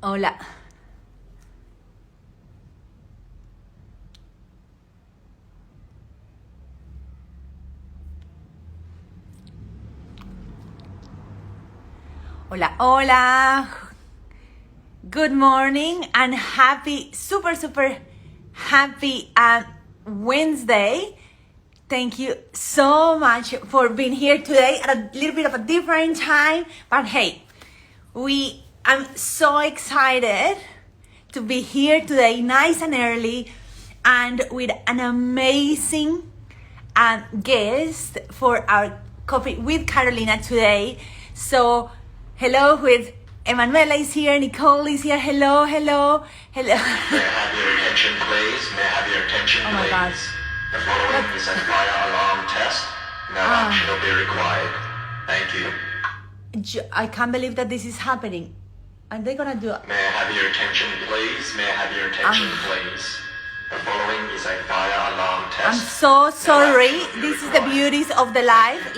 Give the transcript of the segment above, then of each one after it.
Hola. Hola, hola. Good morning and happy, super happy Wednesday. Thank you so much for being here today at a little bit of a different time. But hey, I'm so excited to be here today, nice and early, and with an amazing guest for our coffee with Carolina today. So, hello, with Emanuela is here, Nicole is here. Hello. May I have your attention, please? May I have your attention, Oh my please? God. The following is a fire alarm test. No action will be required. Thank you. I can't believe that this is happening. Are they gonna do it? May I have your attention, please? May I have your attention, please? The following is a fire alarm test. I'm so sorry. No action will be This is the required. beauties of the life.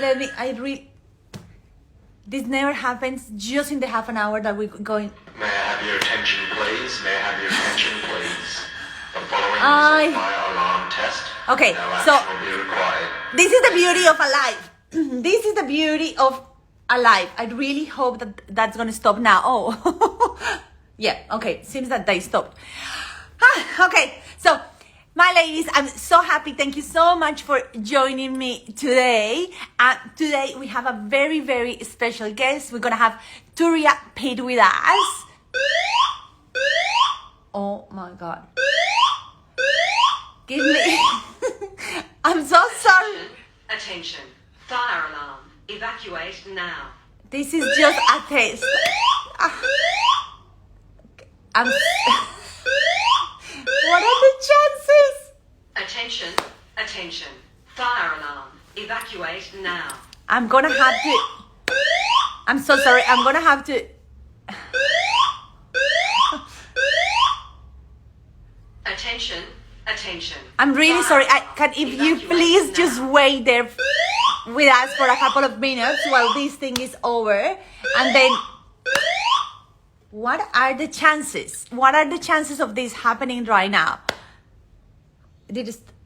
This never happens just in the half an hour that we're going. May I have your attention, please? May I have your attention, please? The following is a fire alarm test. Okay, No so action will be required. this is the beauty of a life. This is the beauty of a life. I really hope that that's gonna stop now. Oh, yeah. Okay, seems that they stopped. Okay, so my ladies, I'm so happy. Thank you so much for joining me today. Today we have a very special guest. We're gonna have Turia Pitt with us. Oh my God. Give me. I'm so sorry. Attention. Fire alarm. Evacuate now. This is just a test. I'm. What are the chances? Attention. Attention. Fire alarm. Evacuate now. I'm gonna have to. I'm so sorry. I'm gonna have to. Attention. Attention. I'm really Fire sorry. If you Evacuate please now. just wait there with us for a couple of minutes while this thing is over, and then. What are the chances? What are the chances of this happening right now?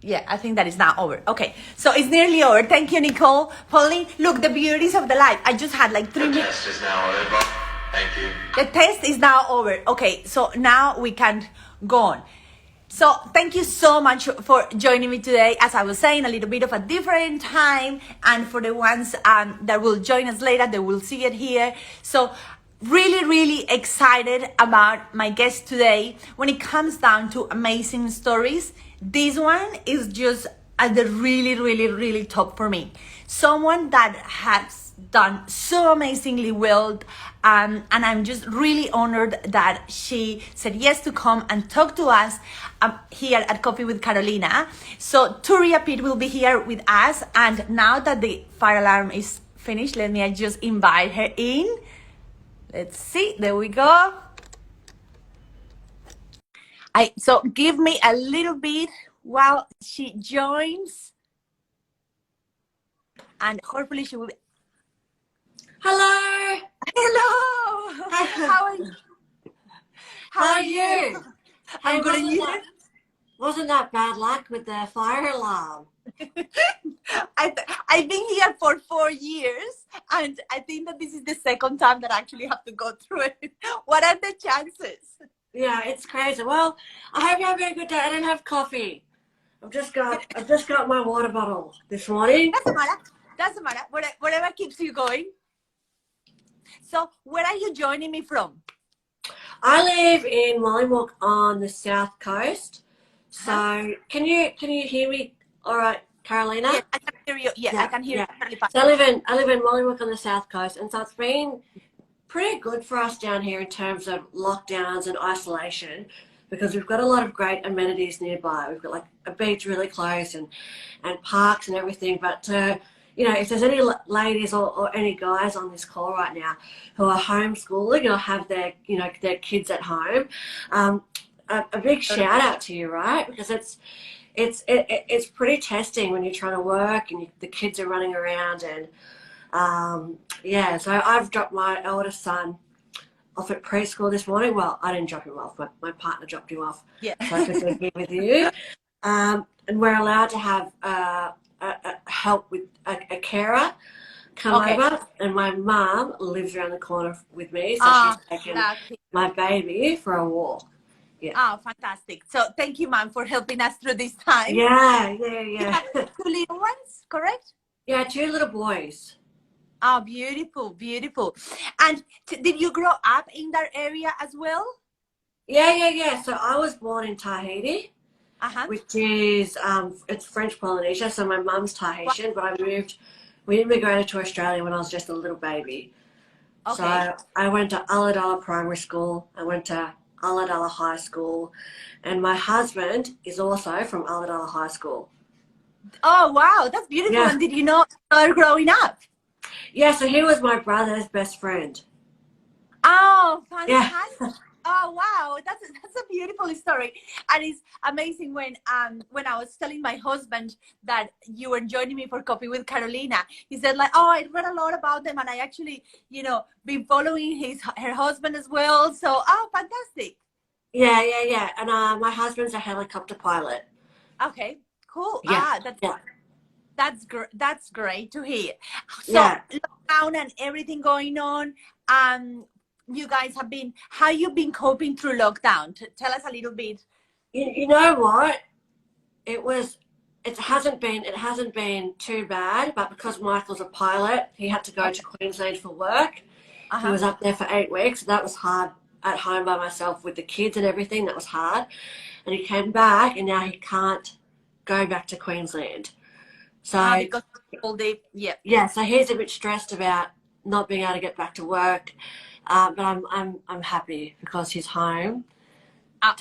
Yeah, I think that is now over. Okay, so it's nearly over. Thank you, Nicole. Pauline, look, the beauties of the life. I just had like 3 The minutes. test is now over. Thank you. The test is now over. Okay, so now we can go on. So thank you so much for joining me today. As I was saying, a little bit of a different time. And for the ones that will join us later, they will see it here. So really excited about my guest today. When it comes down to amazing stories, this one is just at the really top for me. Someone that has done so amazingly well, and I'm just really honored that she said yes to come and talk to us here at Coffee with Carolina. So Turia Pitt will be here with us, and now that the fire alarm is finished, let me just invite her in. Let's see, there we go. So give me a little bit while she joins, and hopefully she will. Hello. Hello. How are you? How are you? I'm good. And you? Wasn't that bad luck with the fire alarm? I've been here for 4 years, and I think that this is the second time that I actually have to go through it. What are the chances? Yeah, it's crazy. Well, I hope you have a good day. I didn't have coffee. I've just got my water bottle this morning. Doesn't matter. Whatever keeps you going. So, where are you joining me from? I live in Mollymook on the south coast. So, can you hear me? All right, Carolina. Yes, I can hear you. Yeah, I can hear you really fast. So I live in Mollymook on the south coast, and so it's been pretty good for us down here in terms of lockdowns and isolation, because we've got a lot of great amenities nearby. We've got like a beach really close and parks and everything. But if there's any ladies or any guys on this call right now who are homeschooling or have their kids at home, a big shout out to you, right? Because it's pretty testing when you're trying to work and the kids are running around, and so I've dropped my eldest son off at preschool this morning. Well, I didn't drop him off, but my partner dropped him off Yeah. so I could be here with you. And we're allowed to have help with a carer come Okay. over, and my mum lives around the corner with me, so she's Ah, taken lucky. my baby for a walk. Yeah. Oh, fantastic. So thank you, ma'am, for helping us through this time. Yeah, You have two little ones, correct? yeah, 2 little boys. Oh, beautiful, beautiful. And did you grow up in that area as well? Yeah. So I was born in Tahiti, Uh-huh. which is it's French Polynesia. So my mum's Tahitian, but we immigrated to Australia when I was just a little baby. Okay. So I went to Ulladulla Primary School. I went to Ulladulla High School, and my husband is also from Ulladulla High School. Oh, wow, that's beautiful. Yeah. And did you know her growing up? Yeah, so he was my brother's best friend. Oh, Yeah. fantastic. Oh, wow, that's a beautiful story. And it's amazing when I was telling my husband that you were joining me for Coffee with Carolina, he said like, oh, I read a lot about them, and I actually, been following her husband as well. So, oh, fantastic. Yeah. And my husband's a helicopter pilot. Okay, cool. Yeah. That's great to hear. So Yeah. lockdown and everything going on. You guys how you been coping through lockdown? Tell us a little bit. You know what? It hasn't been too bad, but because Michael's a pilot, he had to go to Queensland for work. He was up there for 8 weeks. That was hard at home by myself with the kids and everything. That was hard. And he came back, and now he can't go back to Queensland. So Because all day, yeah. yeah, so he's a bit stressed about not being able to get back to work. But I'm happy because he's home. And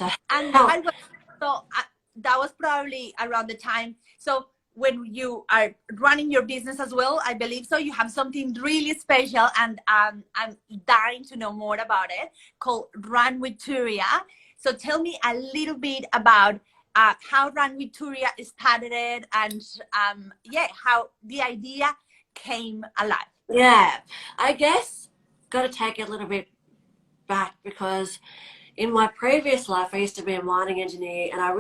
that was probably around the time. So when you are running your business as well, I believe so, you have something really special, and I'm dying to know more about it, called Run with Turia. So tell me a little bit about how Run with Turia started, and how the idea came alive. Yeah, I guess got to take it a little bit back, because in my previous life I used to be a mining engineer, and I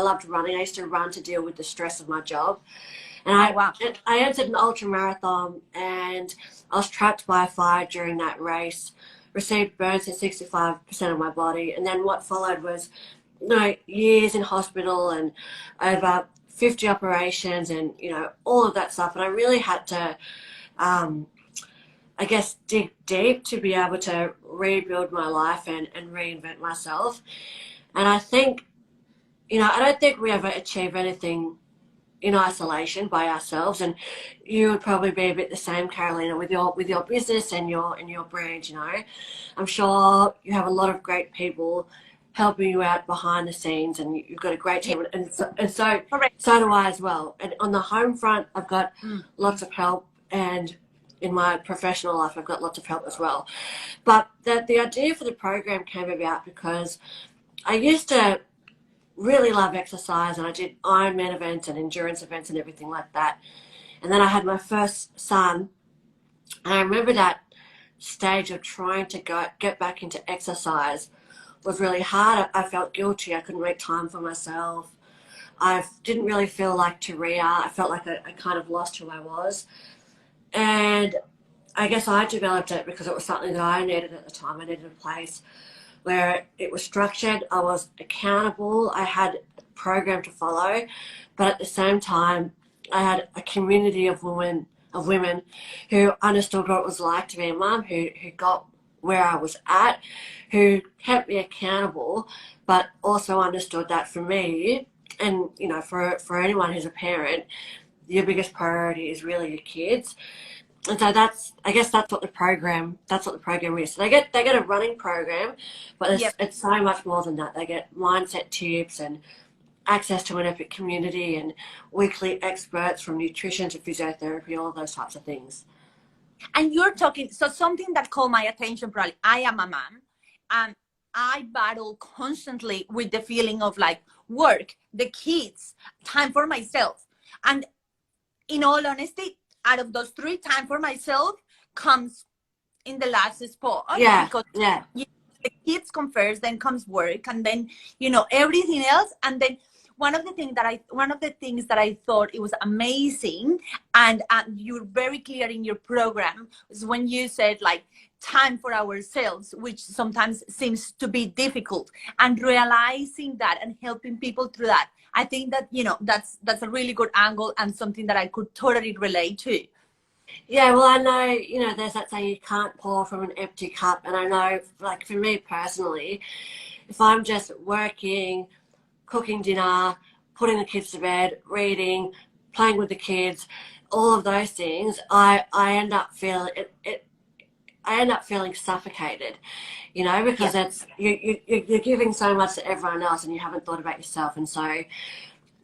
loved running. I used to run to deal with the stress of my job. And I entered an ultra marathon, and I was trapped by a fire during that race, received burns to 65% of my body, and then what followed was years in hospital and over 50 operations and all of that stuff. And I really had to I guess dig deep to be able to rebuild my life and reinvent myself. And I think I don't think we ever achieve anything in isolation by ourselves. And you would probably be a bit the same, Carolina, with your business and your brand. I'm sure you have a lot of great people helping you out behind the scenes, and you've got a great team, and so do I as well. And on the home front, I've got lots of help, and in my professional life, I've got lots of help as well. But the idea for the program came about because I used to really love exercise, and I did Ironman events and endurance events and everything like that. And then I had my first son, and I remember that stage of trying to get back into exercise was really hard. I felt guilty. I couldn't make time for myself. I didn't really feel like Turia. I felt like I kind of lost who I was. And I guess I developed it because it was something that I needed at the time. I needed a place where it was structured. I was accountable. I had a program to follow, but at the same time, I had a community of women who understood what it was like to be a mum, who got where I was at, who kept me accountable, but also understood that for me, and for anyone who's a parent, your biggest priority is really your kids. And so that's what the program is. So they get a running program, but it's so much more than that. They get mindset tips and access to an epic community and weekly experts from nutrition to physiotherapy, all those types of things. And you're talking, so something that caught my attention, probably, I am a mom, and I battle constantly with the feeling of like work, the kids, time for myself. And in all honesty, out of those 3, time for myself comes in the last spot Yeah, because yeah. you, the kids come first, then comes work, and then everything else. And then one of the things that I thought it was amazing, and you're very clear in your program, is when you said like time for ourselves, which sometimes seems to be difficult, and realizing that and helping people through that. I think that that's a really good angle and something that I could totally relate to. Yeah, well, I know, there's that saying you can't pour from an empty cup. And I know, like, for me personally, if I'm just working, cooking dinner, putting the kids to bed, reading, playing with the kids, all of those things, I end up feeling I end up feeling suffocated, Yeah. because it's you're giving so much to everyone else and you haven't thought about yourself. And so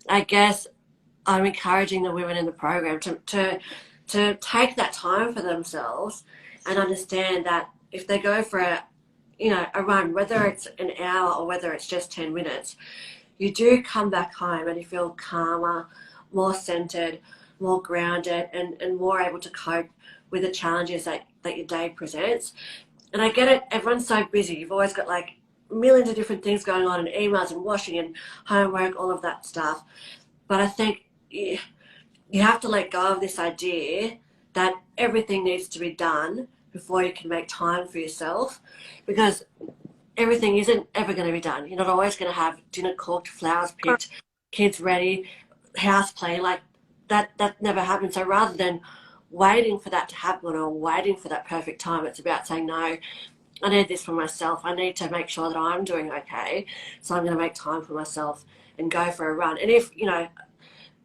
I guess I'm encouraging the women in the program to take that time for themselves and understand that if they go for a run, whether it's an hour or whether it's just 10 minutes, you do come back home and you feel calmer, more centered, more grounded, and more able to cope with the challenges that your day presents. And I get it, everyone's so busy. You've always got like millions of different things going on, and emails and washing and homework, all of that stuff. But I think you have to let go of this idea that everything needs to be done before you can make time for yourself, because everything isn't ever going to be done. You're not always going to have dinner cooked, flowers picked, kids ready, house clean. Like that never happens. So rather than waiting for that to happen or waiting for that perfect time, it's about saying, no, I need this for myself. I need to make sure that I'm doing okay. So I'm going to make time for myself and go for a run. And if,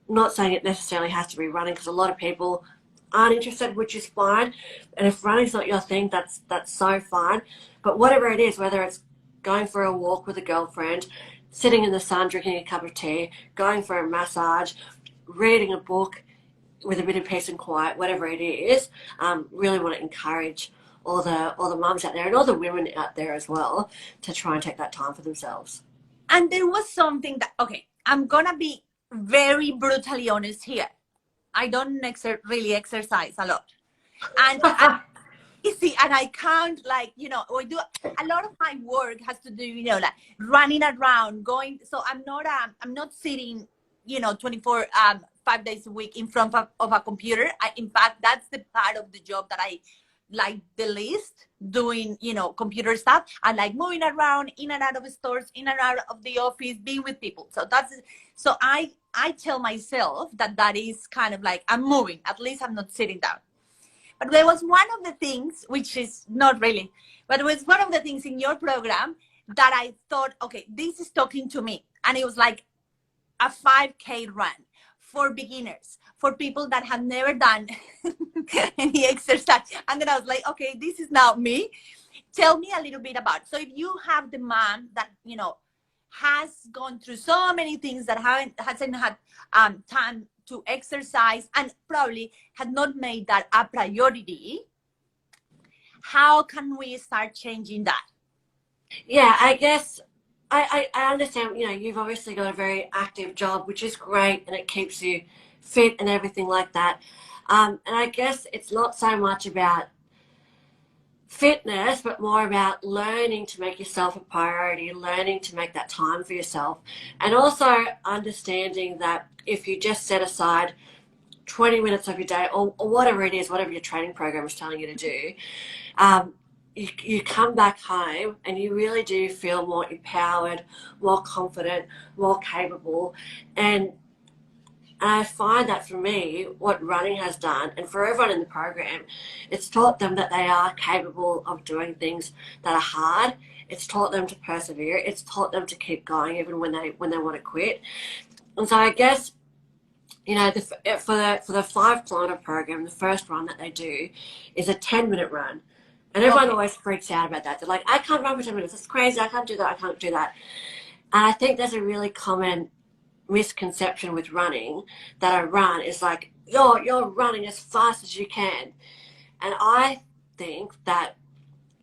not saying it necessarily has to be running, because a lot of people aren't interested, which is fine. And if running's not your thing, that's so fine. But whatever it is, whether it's going for a walk with a girlfriend, sitting in the sun drinking a cup of tea, going for a massage, reading a book with a bit of peace and quiet, whatever it is, really want to encourage all the mums out there and all the women out there as well to try and take that time for themselves. And there was something that, okay, I'm gonna be very brutally honest here. I don't really exercise a lot. And you see, and I can't, like, I do a lot of my work has to do, like running around, going. So I'm not sitting, 24, 5 days a week in front of a computer. In fact, that's the part of the job that I like the least, doing, computer stuff. I like moving around in and out of stores, in and out of the office, being with people. So I tell myself that is kind of like I'm moving, at least I'm not sitting down. But there was one of the things, which is not really, but it was one of the things in your program that I thought, okay, this is talking to me. And it was like a 5K run for beginners, for people that have never done any exercise. And then I was like, okay, this is now me. Tell me a little bit about, so if you have the mom that, has gone through so many things that hasn't had time to exercise and probably had not made that a priority, how can we start changing that? Yeah, I guess I understand, you've obviously got a very active job, which is great, and it keeps you fit and everything like that. And I guess it's not so much about fitness, but more about learning to make yourself a priority, learning to make that time for yourself. And also understanding that if you just set aside 20 minutes of your day, or whatever it is, whatever your training program is telling you to do, you come back home and you really do feel more empowered, more confident, more capable. And I find that for me, what running has done, and for everyone in the program, it's taught them that they are capable of doing things that are hard. It's taught them to persevere. It's taught them to keep going even when they want to quit. And so I guess, for the 5 kilometer program, the first run that they do is a 10-minute run. And everyone always freaks out about that. They're like, I can't run for 10 minutes. It's crazy. I can't do that. I can't do that. And I think there's a really common misconception with running, that a run is like, you're running as fast as you can. And I think that,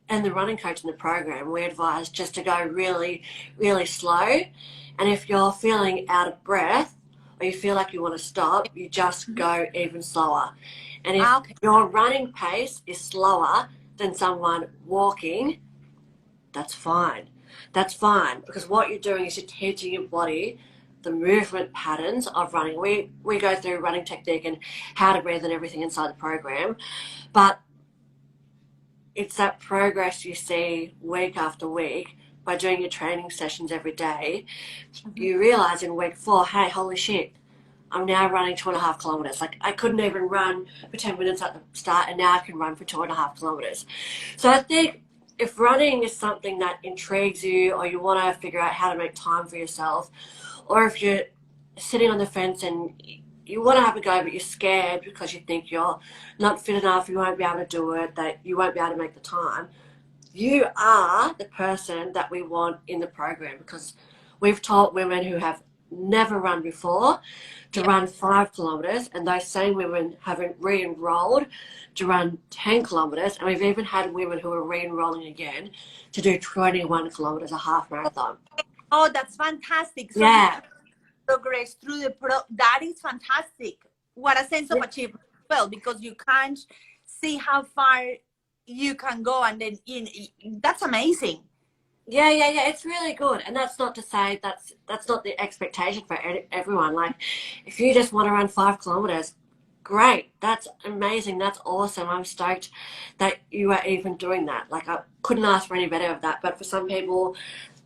and the running coach in the program, we advise just to go really, really slow. And if you're feeling out of breath or you feel like you want to stop, you just go even slower. And if your running pace is slower than someone walking, that's fine. That's fine, because what you're doing is you're teaching your body the movement patterns of running. We go through running technique and how to breathe and everything inside the program, but it's that progress you see week after week by doing your training sessions every day. You realize in week 4, hey, holy shit, I'm now running 2.5 kilometers. Like, I couldn't even run for 10 minutes at the start, and now I can run for 2.5 kilometers. So I think if running is something that intrigues you, or you want to figure out how to make time for yourself, or if you're sitting on the fence and you want to have a go, but you're scared because you think you're not fit enough, you won't be able to do it, that you won't be able to make the time, you are the person that we want in the program, because we've taught women who have never run before to run 5 kilometers, and those same women have re-enrolled to run 10 kilometers, and we've even had women who are re-enrolling again to do 21 kilometers, a half marathon. Oh, that's fantastic. So Yeah. progress through the that is fantastic. What a sense of achievement. Well, because you can't see how far you can go, and then that's amazing. Yeah, it's really good, and that's not to say that's not the expectation for everyone. Like, if you just want to run 5 kilometers, great, that's amazing, that's awesome. I'm stoked that you are even doing that. Like, I couldn't ask for any better of that. But for some people,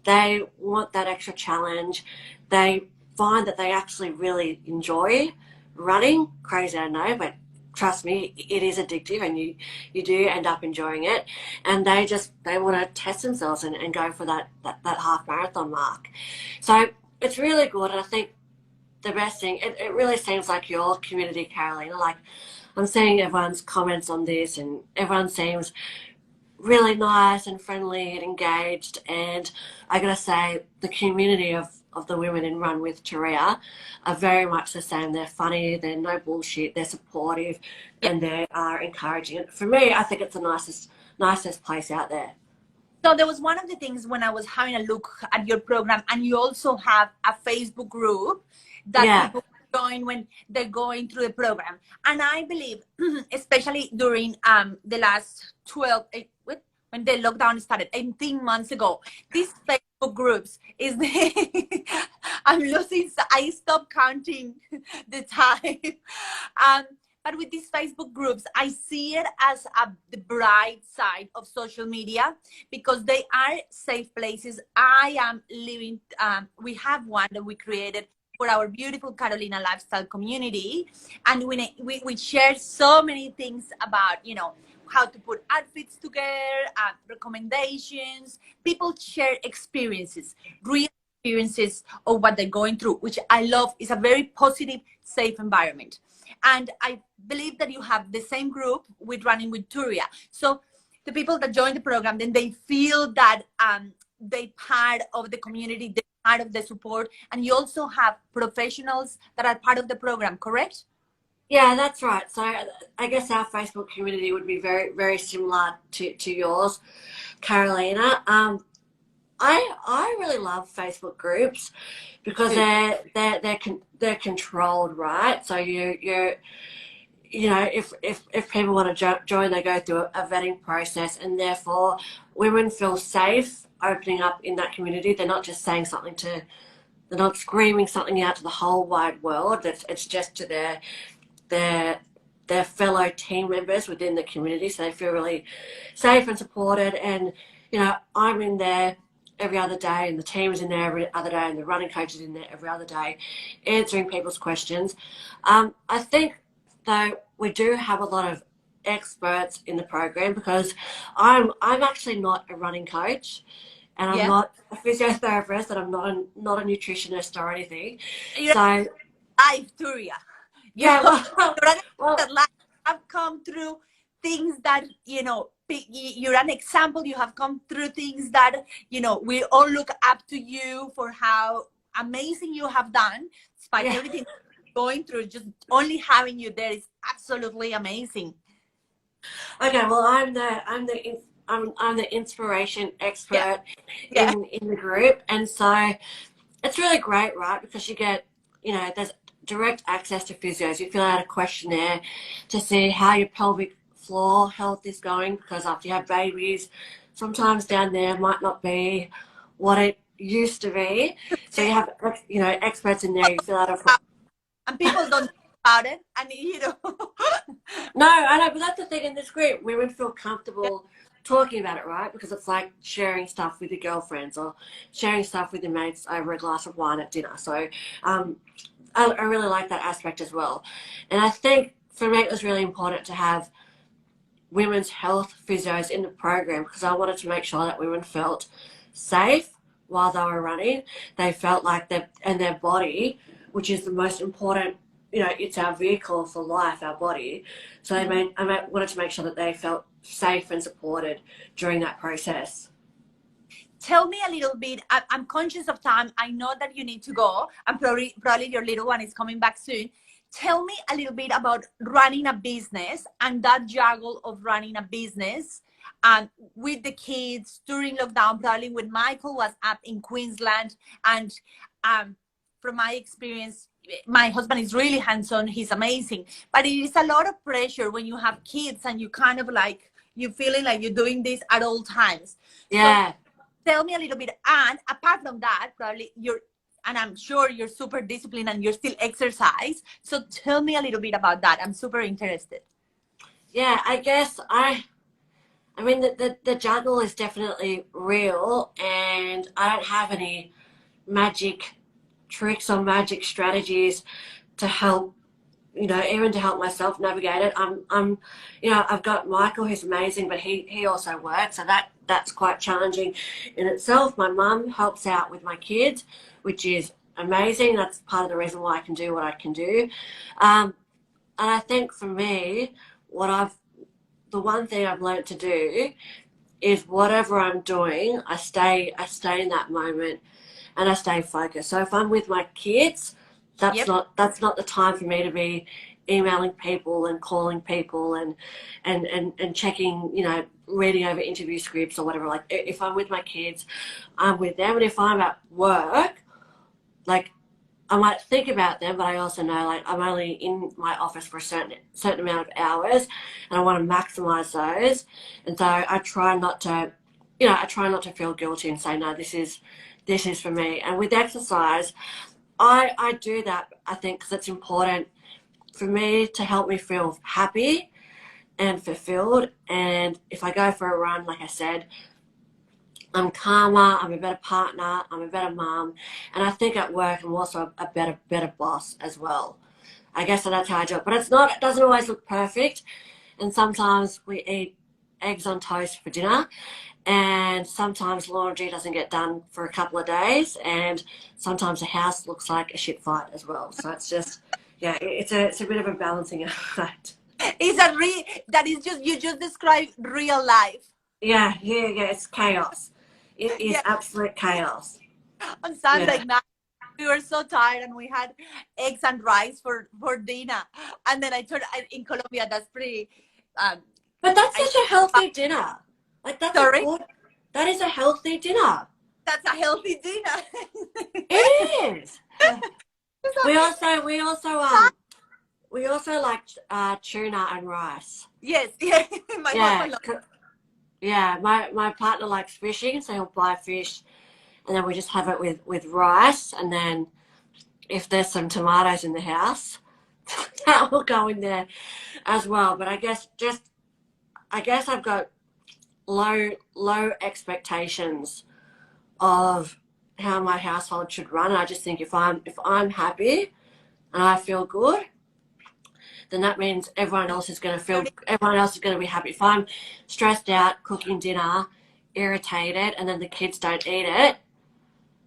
they want that extra challenge. They find that they actually really enjoy running. Crazy, I know, but trust me, it is addictive, and you do end up enjoying it. And they want to test themselves and go for that half marathon mark. So it's really good. And I think the best thing, it really seems like your community, Carolina, like, I'm seeing everyone's comments on this, and everyone seems really nice and friendly and engaged. And I gotta say, the community of the women in Run with Turia are very much the same. They're funny, they're no bullshit, they're supportive, and they are encouraging. And for me, I think it's the nicest place out there. So there was one of the things when I was having a look at your program, and you also have a Facebook group that people join when they're going through the program. And I believe, especially during the last 12, when the lockdown started 18 months ago, these Facebook groups is I'm losing, I stopped counting the time. But with these Facebook groups, I see it as the bright side of social media, because they are safe places. I am living, we have one that we created for our beautiful Carolina lifestyle community. And we share so many things about, how to put outfits together, recommendations. People share experiences, real experiences of what they're going through, which I love. Is a very positive, safe environment. And I believe that you have the same group with Running with Turia. So the people that join the program, then they feel that they're part of the community, they're part of the support. And you also have professionals that are part of the program, correct? Yeah, that's right. So I guess our Facebook community would be very, very similar to yours, Carolina. I really love Facebook groups, because they're controlled, right? So if people want to join, they go through a vetting process, and therefore women feel safe opening up in that community. They're not just saying something they're not screaming something out to the whole wide world. It's just to their fellow team members within the community, so they feel really safe and supported. And I'm in there every other day, and the team is in there every other day, and the running coach is in there every other day, answering people's questions. I think, though, we do have a lot of experts in the program, because I'm actually not a running coach, and I'm not a physiotherapist, and I'm not a nutritionist or anything. You're so live, Turia. Yeah, that have come through things that you're an example. You have come through things that we all look up to you for how amazing you have done, despite everything going through. Just only having you there is absolutely amazing. Okay, well, I'm the inspiration expert in the group, and so it's really great, right? Because you get there's direct access to physios. You fill out a questionnaire to see how your pelvic floor health is going, because after you have babies, sometimes down there might not be what it used to be. So you have, you know, experts in there. You fill out a And people don't know about it. And, you know, No, I know, but that's the thing in this group. Women feel comfortable talking about it, right? Because it's like sharing stuff with your girlfriends or sharing stuff with your mates over a glass of wine at dinner. So I really like that aspect as well. And I think for me, it was really important to have women's health physios in the program, because I wanted to make sure that women felt safe while they were running. They felt like their body, which is the most important, you know, it's our vehicle for life, our body. So I wanted to make sure that they felt safe and supported during that process. tell me a little bit. I'm conscious of time. I know that you need to go, and probably your little one is coming back soon. Tell me a little bit about running a business and that juggle of running a business and with the kids during lockdown. Probably when Michael was up in Queensland, and from my experience, my husband is really hands-on. He's amazing, but it is a lot of pressure when you have kids and you kind of like you feeling like you're doing this at all times. Yeah. So tell me a little bit. And apart from that, probably and I'm sure you're super disciplined and you're still exercise. So tell me a little bit about that. I'm super interested. Yeah, I guess I mean, the juggle is definitely real, and I don't have any magic tricks or magic strategies to help, you know, even to help myself navigate it. You know, I've got Michael, who's amazing, but he also works, so that's quite challenging in itself. My mum helps out with my kids, which is amazing. That's part of the reason why I can do what I can do. And I think for me, the one thing I've learned to do is whatever I'm doing, I stay in that moment and I stay focused. So if I'm with my kids, that's not the time for me to be emailing people and calling people and checking, you know, reading over interview scripts or whatever. Like if I'm with my kids, I'm with them. And if I'm at work, like I might think about them, but I also know like I'm only in my office for a certain amount of hours, and I want to maximize those. And so I try not to, you know, I try not to feel guilty and say no, this is for me. And with exercise, I do that, I think, because it's important for me to help me feel happy and fulfilled. And if I go for a run, like I said, I'm calmer, I'm a better partner, I'm a better mum, and I think at work I'm also a better boss as well. I guess that's how I do it. But it doesn't always look perfect, and sometimes we eat eggs on toast for dinner, and sometimes laundry doesn't get done for a couple of days, and sometimes the house looks like a shit fight as well. So it's just, yeah, it's a bit of a balancing act. That is just, you just described real life. Yeah, it's chaos. It is Yeah. absolute chaos. On Sunday Yeah. night, we were so tired and we had eggs and rice for dinner. And then in Colombia, that's pretty. But that's such a healthy dinner. Like Sorry? that is a healthy dinner. That's a healthy dinner. It is. We also like tuna and rice. Yes, yeah. My husband loves. Yeah, my partner likes fishing, so he'll buy fish, and then we just have it with rice, and then if there's some tomatoes in the house, that will go in there as well. But I guess I've got low expectations of how my household should run. And I just think if I'm happy and I feel good, then that means everyone else is going to be happy. If I'm stressed out cooking dinner, irritated, and then the kids don't eat it,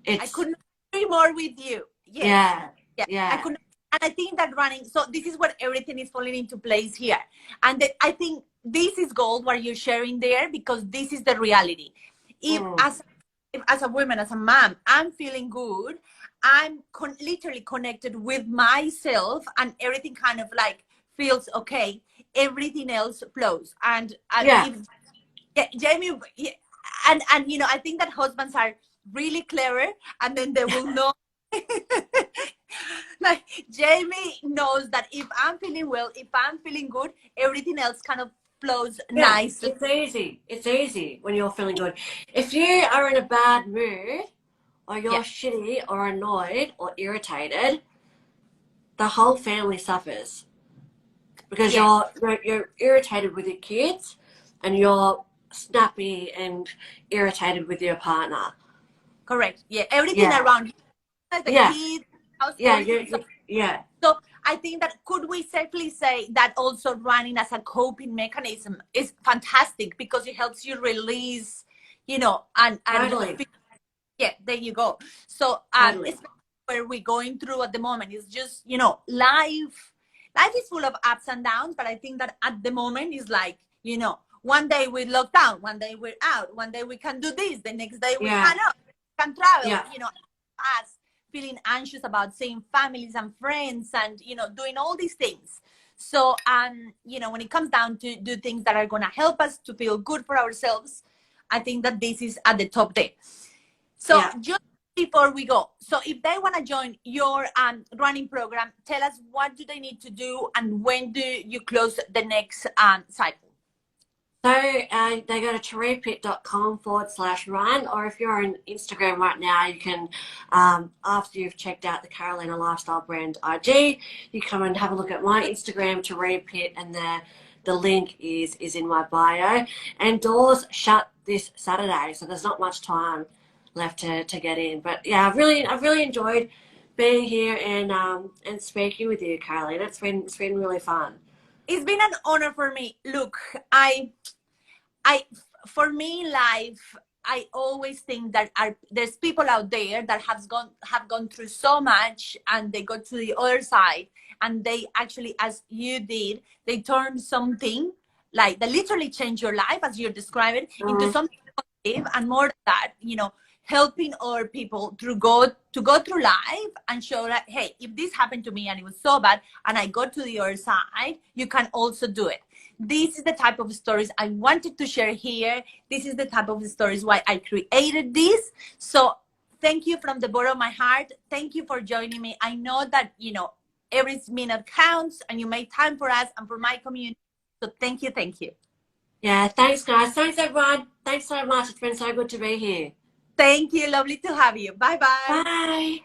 I couldn't agree more with you. Yes. Yeah. I couldn't, and I think that running. So this is what everything is falling into place here, and that I think this is gold what you're sharing there, because this is the reality. If as a woman, as a mom, I'm feeling good, I'm literally connected with myself, and everything kind of like feels okay. Everything else flows, and Jamie, and you know, I think that husbands are really clever, and then they will know. Like Jamie knows that if I'm feeling well, if I'm feeling good, everything else kind of flows Yeah, nicely. it's easy. It's easy when you're feeling good. If you are in a bad mood, or you're Yeah, shitty, or annoyed, or irritated, the whole family suffers because yes, you're irritated with your kids, and you're snappy and irritated with your partner. correct. Yeah, everything Yeah, around you, the yeah, kids, house, yeah. everything. So, Yeah, so I think that could we safely say that also running as a coping mechanism is fantastic because it helps you release, and totally, yeah, there you go. So totally. it's where we're going through at the moment is just, life is full of ups and downs, but I think that at the moment is like, one day we lock down, one day we're out, one day we can do this, the next day we Yeah, cannot, can travel, yeah, us feeling anxious about seeing families and friends and, doing all these things. So, when it comes down to do things that are going to help us to feel good for ourselves, I think that this is at the top there. So yeah. just before we go, so if they want to join your running program, tell us what do they need to do and when do you close the next cycle? So they go to turiapitt.com/run, or if you're on Instagram right now, you can, after you've checked out the Carolina Lifestyle Brand IG, you come and have a look at my Instagram, Turia Pitt, and the link is in my bio. And doors shut this Saturday, so there's not much time left to get in. But yeah, I've really enjoyed being here and speaking with you, Carolina. It's been really fun. It's been an honor for me. Look, I for me in life, I always think that there's people out there that have gone through so much and they go to the other side and they actually, as you did, they turn something like that literally change your life as you're describing into Mm, something positive and more than that, helping other people to go through life and show that, hey, if this happened to me and it was so bad and I got to the other side, you can also do it. This is the type of stories I wanted to share here. This is the type of stories why I created this. So thank you from the bottom of my heart. Thank you for joining me. I know that, every minute counts and you make time for us and for my community. So thank you. Thank you. yeah, thanks, guys. Thanks, everyone. Thanks so much. It's been so good to be here. Thank you. Lovely to have you. Bye bye. Bye.